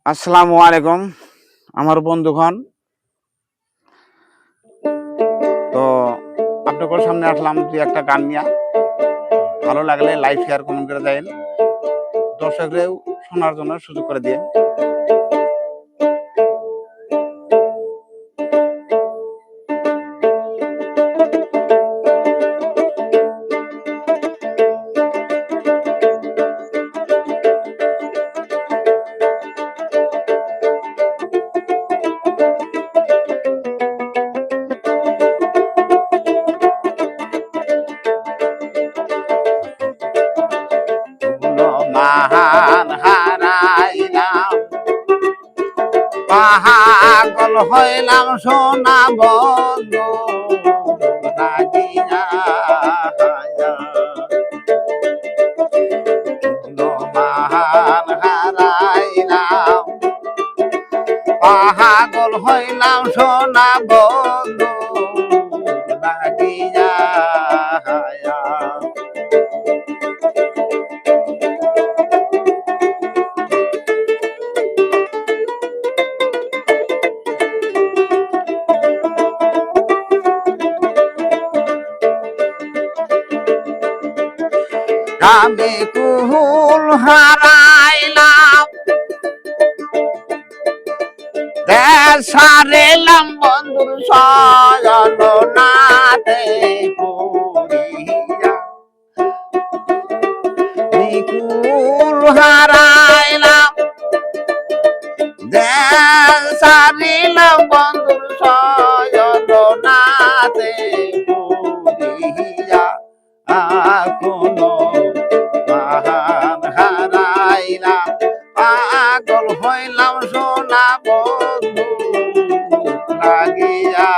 আসসালামু আলাইকুম আমার বন্ধুগণ। তো আপনাদের সামনে আসলাম দুই একটা গান নিয়া। ভালো লাগলে লাইক শেয়ার কমেন্ট করে দেন, দর্শকরাও শোনার জন্য সুযোগ করে দিন। মহান হারাইলাম, পাগল হইলাম সোনা বন্ধু লাগিয়া। মহান হারাইলাম, পাগল হইলাম সোনা বন্ধু লাগিয়া। আমি কুহুল হারাইলাম, দেশ হারাইলাম বন্ধুর সজনাতে পড়িয়া। কুল হারাইলাম, দেশ হারাইলাম বন্ধুর সজনাতে পড়িয়া। কোনো মহান হারাইলাম, পাগল হইলাম সোনা বন্ধু লাগিয়া।